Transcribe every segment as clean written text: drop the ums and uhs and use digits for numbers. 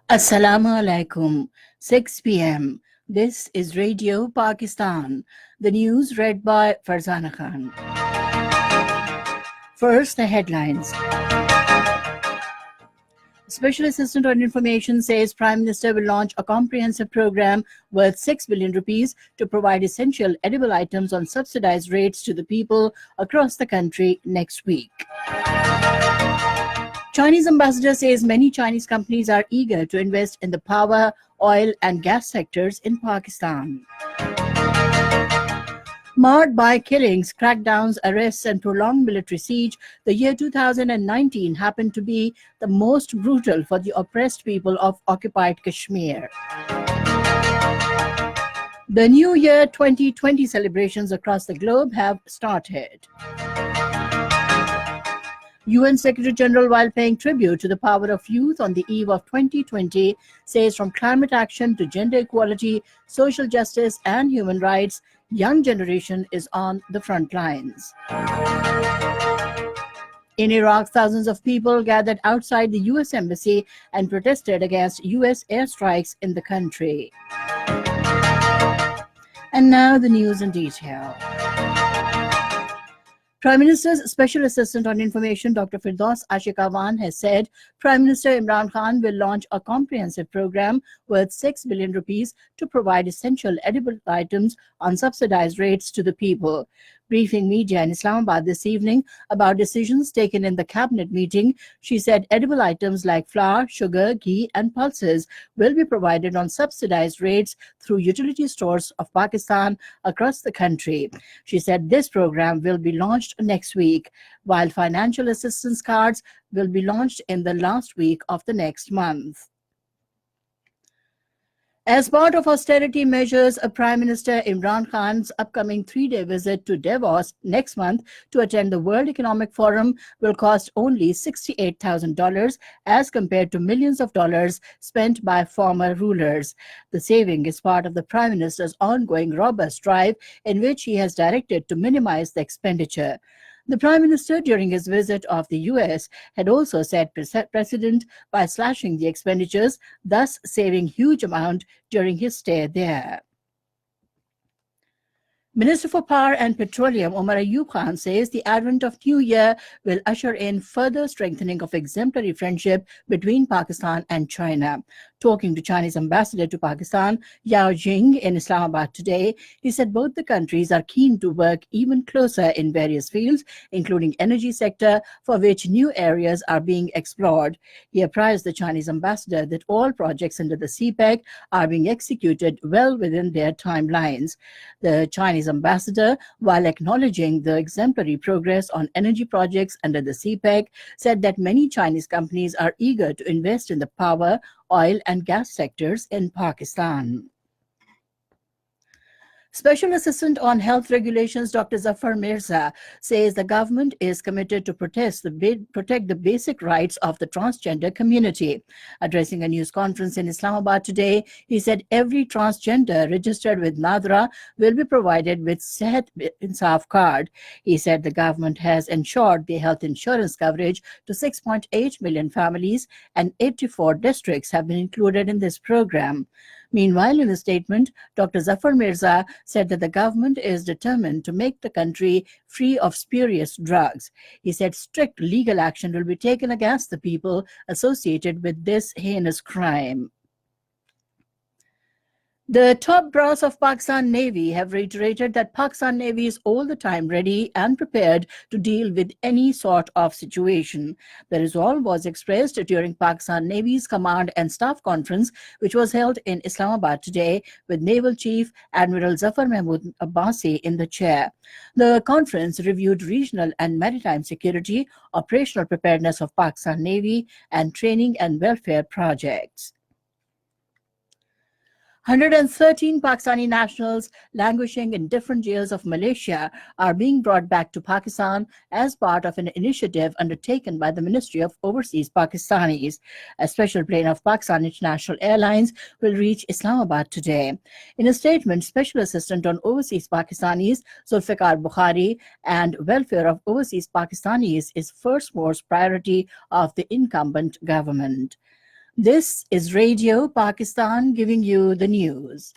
Assalamu alaikum. 6 p.m. This is Radio Pakistan. The news read by Farzana Khan. First, the headlines. Special Assistant on Information says Prime Minister will launch a comprehensive program worth 6 billion rupees to provide essential edible items on subsidized rates to the people across the country next week. Chinese ambassador says many Chinese companies are eager to invest in the power, oil and gas sectors in Pakistan. Marred by killings, crackdowns, arrests and prolonged military siege, the year 2019 happened to be the most brutal for the oppressed people of occupied Kashmir. The New Year 2020 celebrations across the globe have started. UN Secretary General, while paying tribute to the power of youth on the eve of 2020, says from climate action to gender equality, social justice and human rights, young generation is on the front lines. In Iraq, thousands of people gathered outside the US embassy and protested against US airstrikes in the country. And now the news in detail. Prime Minister's Special Assistant on Information, Dr. Firdaus Ashikawan, has said Prime Minister Imran Khan will launch a comprehensive program worth 6 billion rupees to provide essential edible items on subsidized rates to the people. Briefing media in Islamabad this evening about decisions taken in the cabinet meeting, she said edible items like flour, sugar, ghee and pulses will be provided on subsidized rates through utility stores of Pakistan across the country. She said this program will be launched next week, while financial assistance cards will be launched in the last week of the next month. As part of austerity measures, Prime Minister Imran Khan's upcoming 3-day visit to Davos next month to attend the World Economic Forum will cost only $68,000 as compared to millions of dollars spent by former rulers. The saving is part of the Prime Minister's ongoing robust drive in which he has directed to minimize the expenditure. The Prime Minister, during his visit of the US, had also set precedent by slashing the expenditures, thus saving huge amount during his stay there. Minister for Power and Petroleum Omar Ayub Khan says the advent of New Year will usher in further strengthening of exemplary friendship between Pakistan and China. Talking to Chinese ambassador to Pakistan, Yao Jing, in Islamabad today, he said both the countries are keen to work even closer in various fields, including energy sector, for which new areas are being explored. He apprised the Chinese ambassador that all projects under the CPEC are being executed well within their timelines. The Chinese ambassador, while acknowledging the exemplary progress on energy projects under the CPEC, said that many Chinese companies are eager to invest in the power, oil and gas sectors in Pakistan. Special Assistant on Health Regulations Dr. Zafar Mirza says the government is committed to protect the basic rights of the transgender community. Addressing a news conference in Islamabad today, he said every transgender registered with NADRA will be provided with Sehat Insaf card. He said the government has ensured the health insurance coverage to 6.8 million families and 84 districts have been included in this program. Meanwhile, in a statement, Dr. Zafar Mirza said that the government is determined to make the country free of spurious drugs. He said strict legal action will be taken against the people associated with this heinous crime. The top brass of Pakistan Navy have reiterated that Pakistan Navy is all the time ready and prepared to deal with any sort of situation. The resolve was expressed during Pakistan Navy's Command and Staff Conference, which was held in Islamabad today, with Naval Chief Admiral Zafar Mahmood Abbasi in the chair. The conference reviewed regional and maritime security, operational preparedness of Pakistan Navy, and training and welfare projects. 113 Pakistani nationals languishing in different jails of Malaysia are being brought back to Pakistan as part of an initiative undertaken by the Ministry of Overseas Pakistanis. A special plane of Pakistan International Airlines will reach Islamabad today. In a statement, Special Assistant on Overseas Pakistanis, Zulfikar Bukhari, and welfare of overseas Pakistanis is first most priority of the incumbent government. This is Radio Pakistan giving you the news.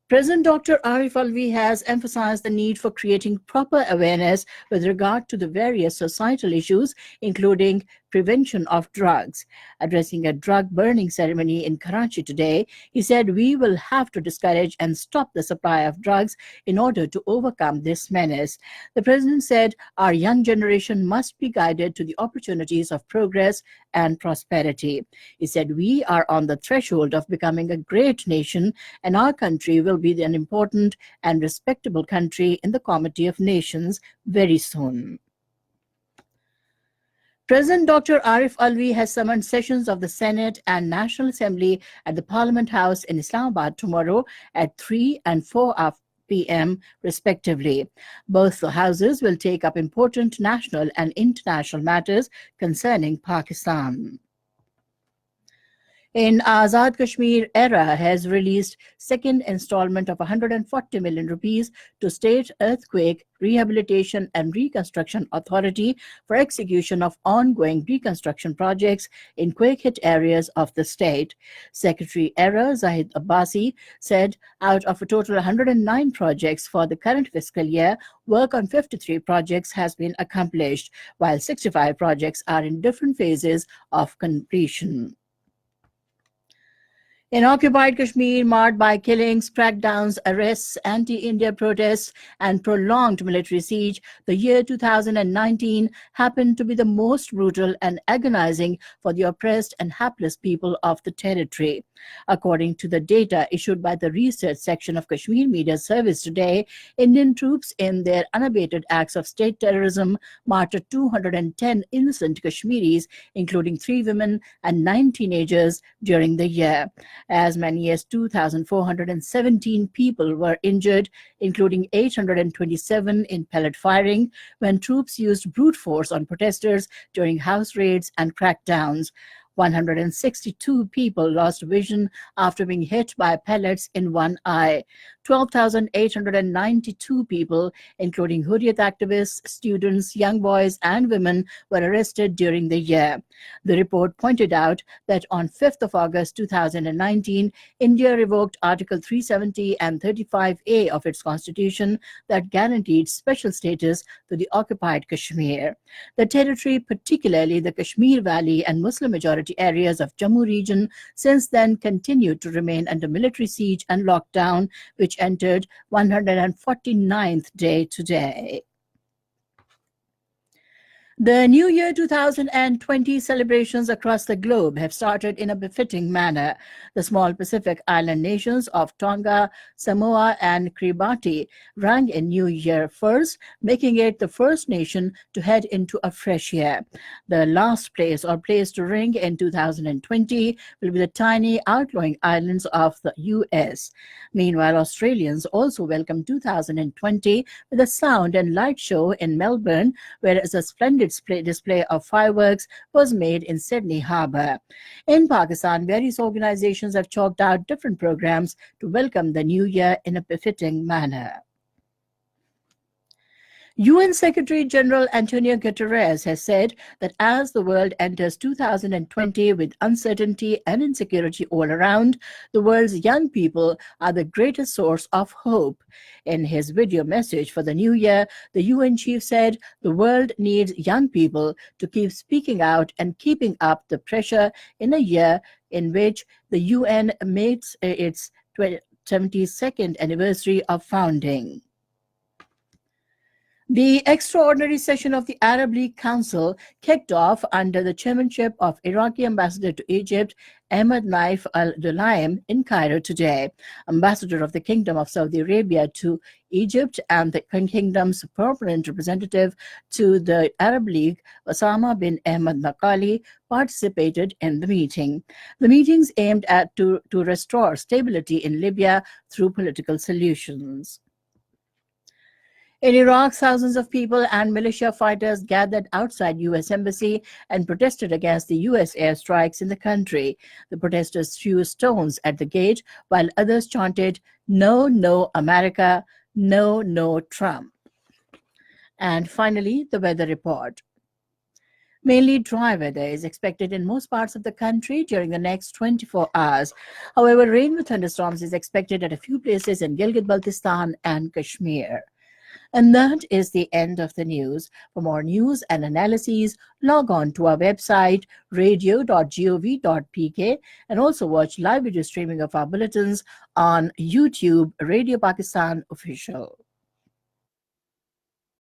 President Dr. Arif Alvi has emphasized the need for creating proper awareness with regard to the various societal issues, including prevention of drugs. Addressing a drug burning ceremony in Karachi today, he said, "We will have to discourage and stop the supply of drugs in order to overcome this menace." The president said, "Our young generation must be guided to the opportunities of progress and prosperity." He said, "We are on the threshold of becoming a great nation, and our country will be an important and respectable country in the Committee of Nations very soon." President Dr. Arif Alvi has summoned sessions of the Senate and National Assembly at the Parliament House in Islamabad tomorrow at 3 and 4 p.m. respectively. Both the houses will take up important national and international matters concerning Pakistan. In Azad Kashmir, ERA has released second installment of 140 million rupees to State Earthquake Rehabilitation and Reconstruction Authority for execution of ongoing reconstruction projects in quake-hit areas of the state. Secretary ERA Zahid Abbasi said out of a total 109 projects for the current fiscal year, work on 53 projects has been accomplished, while 65 projects are in different phases of completion. In occupied Kashmir, marred by killings, crackdowns, arrests, anti-India protests, and prolonged military siege, the year 2019 happened to be the most brutal and agonizing for the oppressed and hapless people of the territory. According to the data issued by the research section of Kashmir Media Service today, Indian troops, in their unabated acts of state terrorism, martyred 210 innocent Kashmiris, including 3 women and 9 teenagers, during the year. As many as 2,417 people were injured, including 827 in pellet firing, when troops used brute force on protesters during house raids and crackdowns. 162 people lost vision after being hit by pellets in one eye. 12,892 people, including Hurriyat activists, students, young boys, and women, were arrested during the year. The report pointed out that on 5th of August 2019, India revoked Article 370 and 35A of its constitution that guaranteed special status to the occupied Kashmir. The territory, particularly the Kashmir Valley and Muslim majority areas of Jammu region, since then continued to remain under military siege and lockdown, which entered 149th day today. The New Year 2020 celebrations across the globe have started in a befitting manner. The small Pacific island nations of Tonga, Samoa, and Kiribati rang in New Year first, making it the first nation to head into a fresh year. The last place to ring in 2020 will be the tiny outlying islands of the US. Meanwhile, Australians also welcomed 2020 with a sound and light show in Melbourne, whereas a splendid display of fireworks was made in Sydney Harbour. In Pakistan, various organizations have chalked out different programs to welcome the new year in a befitting manner. UN Secretary General Antonio Guterres has said that as the world enters 2020 with uncertainty and insecurity all around, the world's young people are the greatest source of hope. In his video message for the new year, the UN chief said the world needs young people to keep speaking out and keeping up the pressure in a year in which the UN makes its 72nd anniversary of founding. The extraordinary session of the Arab League Council kicked off under the chairmanship of Iraqi ambassador to Egypt, Ahmed Naif al-Dulaim, in Cairo today. Ambassador of the Kingdom of Saudi Arabia to Egypt and the Kingdom's permanent representative to the Arab League, Osama bin Ahmed Naqali, participated in the meeting. The meetings aimed to restore stability in Libya through political solutions. In Iraq, thousands of people and militia fighters gathered outside U.S. Embassy and protested against the U.S. airstrikes in the country. The protesters threw stones at the gate, while others chanted, "No, no, America, no, no, Trump." And finally, the weather report. Mainly dry weather is expected in most parts of the country during the next 24 hours. However, rain with thunderstorms is expected at a few places in Gilgit-Baltistan and Kashmir. And that is the end of the news. For more news and analyses, log on to our website radio.gov.pk and also watch live video streaming of our bulletins on YouTube Radio Pakistan Official.